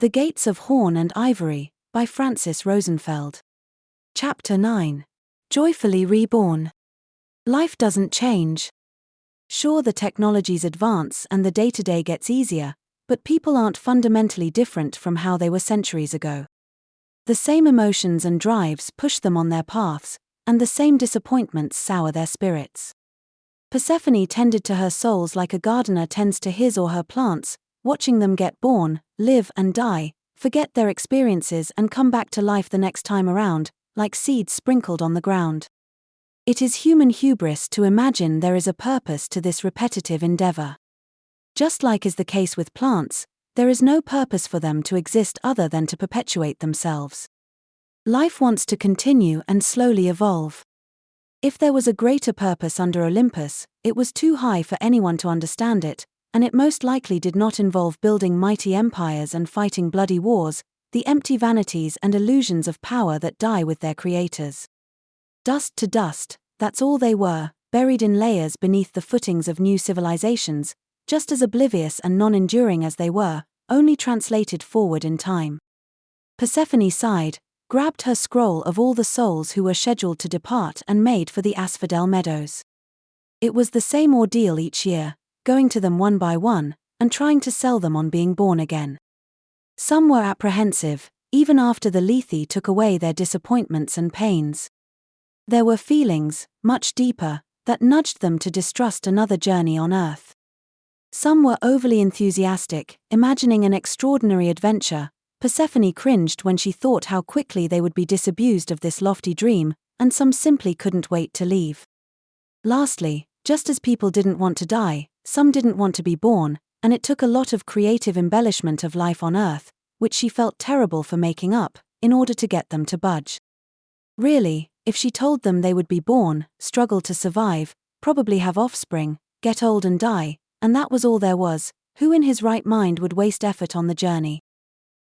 The Gates of Horn and Ivory, by Francis Rosenfeld. Chapter 9. Joyfully Reborn. Life doesn't change. Sure, the technologies advance and the day-to-day gets easier, but people aren't fundamentally different from how they were centuries ago. The same emotions and drives push them on their paths, and the same disappointments sour their spirits. Persephone tended to her souls like a gardener tends to his or her plants, watching them get born, live and die, forget their experiences and come back to life the next time around, like seeds sprinkled on the ground. It is human hubris to imagine there is a purpose to this repetitive endeavor. Just like is the case with plants, there is no purpose for them to exist other than to perpetuate themselves. Life wants to continue and slowly evolve. If there was a greater purpose under Olympus, it was too high for anyone to understand it, and it most likely did not involve building mighty empires and fighting bloody wars, the empty vanities and illusions of power that die with their creators. Dust to dust, that's all they were, buried in layers beneath the footings of new civilizations, just as oblivious and non-enduring as they were, only translated forward in time. Persephone sighed, grabbed her scroll of all the souls who were scheduled to depart and made for the asphodel meadows. It was the same ordeal each year, going to them one by one, and trying to sell them on being born again. Some were apprehensive, even after the Lethe took away their disappointments and pains. There were feelings, much deeper, that nudged them to distrust another journey on earth. Some were overly enthusiastic, imagining an extraordinary adventure. Persephone cringed when she thought how quickly they would be disabused of this lofty dream, and some simply couldn't wait to leave. Lastly, just as people didn't want to die, some didn't want to be born, and it took a lot of creative embellishment of life on Earth, which she felt terrible for making up, in order to get them to budge. Really, if she told them they would be born, struggle to survive, probably have offspring, get old and die, and that was all there was, who in his right mind would waste effort on the journey?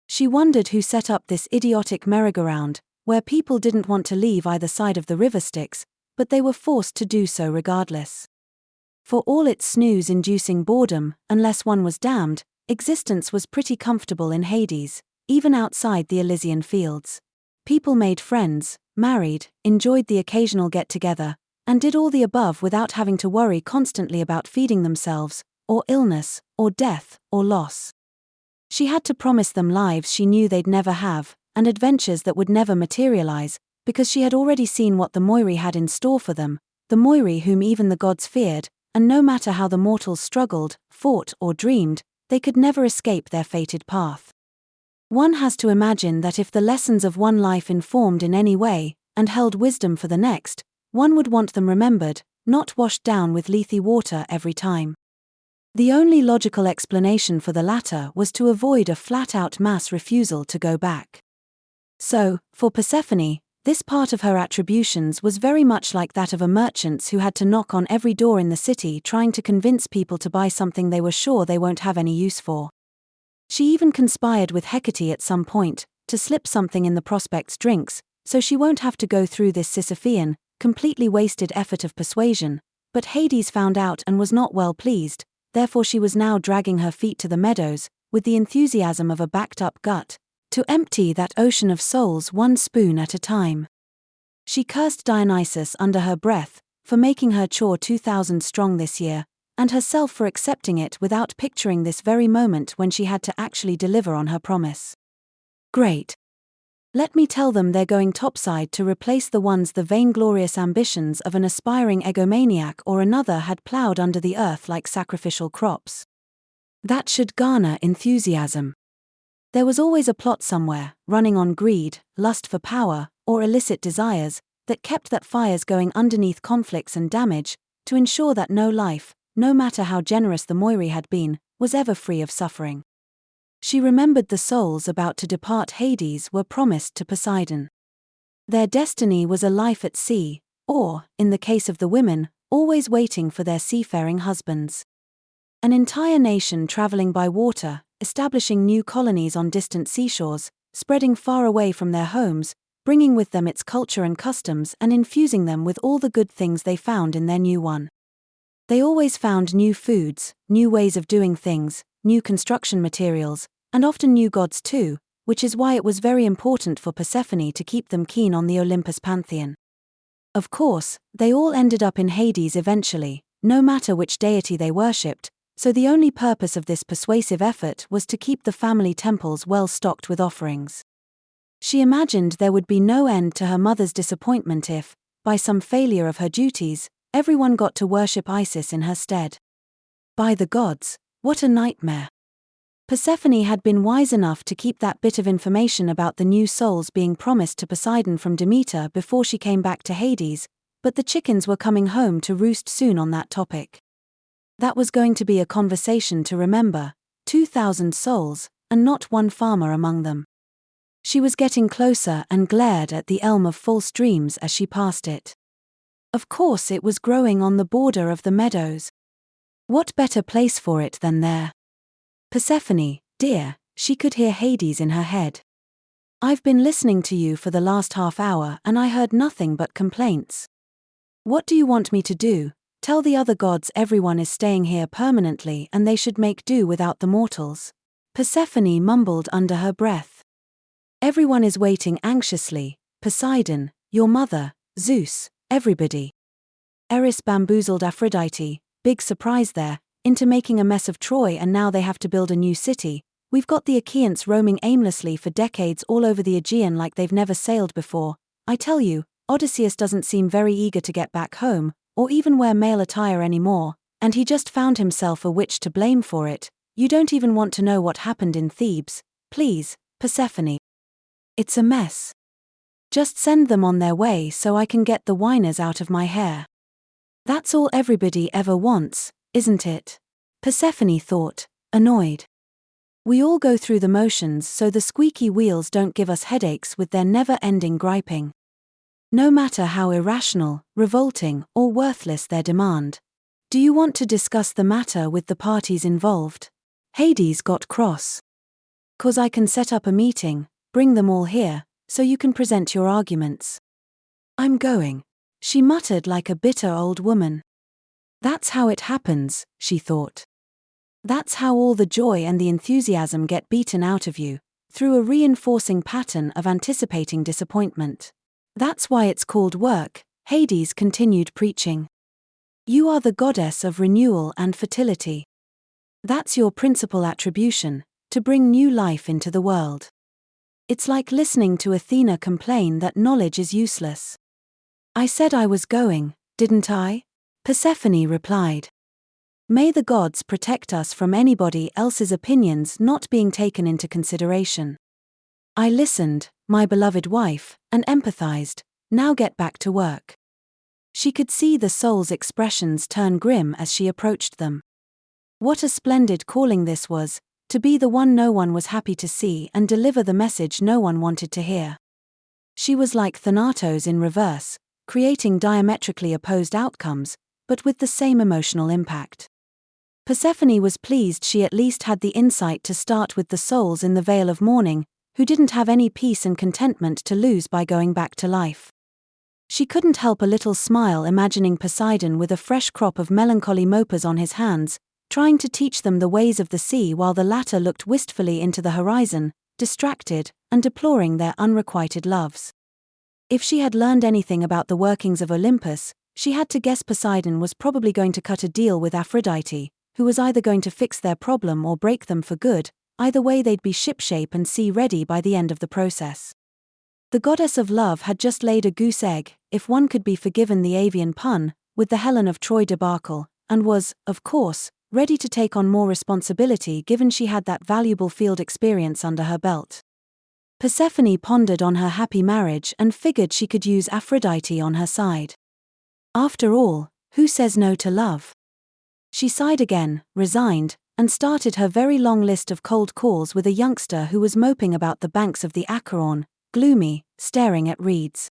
She wondered who set up this idiotic merry-go-round, where people didn't want to leave either side of the river Styx, but they were forced to do so regardless. For all its snooze-inducing boredom, unless one was damned, existence was pretty comfortable in Hades, even outside the Elysian fields. People made friends, married, enjoyed the occasional get-together, and did all the above without having to worry constantly about feeding themselves, or illness, or death, or loss. She had to promise them lives she knew they'd never have, and adventures that would never materialize, because she had already seen what the Moirai had in store for them, the Moirai whom even the gods feared, and no matter how the mortals struggled, fought or dreamed, they could never escape their fated path. One has to imagine that if the lessons of one life informed in any way, and held wisdom for the next, one would want them remembered, not washed down with Lethe water every time. The only logical explanation for the latter was to avoid a flat-out mass refusal to go back. So, for Persephone, this part of her attributions was very much like that of a merchant who had to knock on every door in the city trying to convince people to buy something they were sure they won't have any use for. She even conspired with Hecate at some point, to slip something in the prospect's drinks, so she won't have to go through this Sisyphean, completely wasted effort of persuasion, but Hades found out and was not well pleased, therefore she was now dragging her feet to the meadows, with the enthusiasm of a backed-up gut, to empty that ocean of souls one spoon at a time. She cursed Dionysus under her breath, for making her chore 2,000 strong this year, and herself for accepting it without picturing this very moment when she had to actually deliver on her promise. Great. Let me tell them they're going topside to replace the ones the vainglorious ambitions of an aspiring egomaniac or another had ploughed under the earth like sacrificial crops. That should garner enthusiasm. There was always a plot somewhere, running on greed, lust for power, or illicit desires, that kept that fires going underneath conflicts and damage, to ensure that no life, no matter how generous the Moirai had been, was ever free of suffering. She remembered the souls about to depart Hades were promised to Poseidon. Their destiny was a life at sea, or, in the case of the women, always waiting for their seafaring husbands. An entire nation traveling by water, establishing new colonies on distant seashores, spreading far away from their homes, bringing with them its culture and customs and infusing them with all the good things they found in their new one. They always found new foods, new ways of doing things, new construction materials, and often new gods too, which is why it was very important for Persephone to keep them keen on the Olympus pantheon. Of course, they all ended up in Hades eventually, no matter which deity they worshipped, so the only purpose of this persuasive effort was to keep the family temples well stocked with offerings. She imagined there would be no end to her mother's disappointment if, by some failure of her duties, everyone got to worship Isis in her stead. By the gods, what a nightmare! Persephone had been wise enough to keep that bit of information about the new souls being promised to Poseidon from Demeter before she came back to Hades, but the chickens were coming home to roost soon on that topic. That was going to be a conversation to remember, 2,000 souls, and not one farmer among them. She was getting closer and glared at the elm of false dreams as she passed it. Of course it was growing on the border of the meadows. What better place for it than there? Persephone, dear, she could hear Hades in her head. I've been listening to you for the last half hour and I heard nothing but complaints. What do you want me to do? Tell the other gods everyone is staying here permanently and they should make do without the mortals. Persephone mumbled under her breath. Everyone is waiting anxiously, Poseidon, your mother, Zeus, everybody. Eris bamboozled Aphrodite, big surprise there, into making a mess of Troy, and now they have to build a new city. We've got the Achaeans roaming aimlessly for decades all over the Aegean like they've never sailed before. I tell you, Odysseus doesn't seem very eager to get back home, or even wear male attire anymore, and he just found himself a witch to blame for it. You don't even want to know what happened in Thebes. Please, Persephone. It's a mess. Just send them on their way so I can get the whiners out of my hair. That's all everybody ever wants, isn't it? Persephone thought, annoyed. We all go through the motions so the squeaky wheels don't give us headaches with their never-ending griping. No matter how irrational, revolting, or worthless their demand. Do you want to discuss the matter with the parties involved? Hades got cross. 'Cause I can set up a meeting, bring them all here, so you can present your arguments. I'm going, she muttered like a bitter old woman. That's how it happens, she thought. That's how all the joy and the enthusiasm get beaten out of you, through a reinforcing pattern of anticipating disappointment. That's why it's called work, Hades continued preaching. You are the goddess of renewal and fertility. That's your principal attribution, to bring new life into the world. It's like listening to Athena complain that knowledge is useless. I said I was going, didn't I? Persephone replied. May the gods protect us from anybody else's opinions not being taken into consideration. I listened, my beloved wife, and empathized. Now get back to work. She could see the soul's expressions turn grim as she approached them. What a splendid calling this was, to be the one no one was happy to see and deliver the message no one wanted to hear. She was like Thanatos in reverse, creating diametrically opposed outcomes, but with the same emotional impact. Persephone was pleased she at least had the insight to start with the souls in the Vale of Mourning, who didn't have any peace and contentment to lose by going back to life. She couldn't help a little smile imagining Poseidon with a fresh crop of melancholy mopers on his hands, trying to teach them the ways of the sea while the latter looked wistfully into the horizon, distracted, and deploring their unrequited loves. If she had learned anything about the workings of Olympus, she had to guess Poseidon was probably going to cut a deal with Aphrodite, who was either going to fix their problem or break them for good. Either way they'd be shipshape and sea-ready by the end of the process. The goddess of love had just laid a goose egg, if one could be forgiven the avian pun, with the Helen of Troy debacle, and was, of course, ready to take on more responsibility given she had that valuable field experience under her belt. Persephone pondered on her happy marriage and figured she could use Aphrodite on her side. After all, who says no to love? She sighed again, resigned, and started her very long list of cold calls with a youngster who was moping about the banks of the Acheron, gloomy, staring at reeds.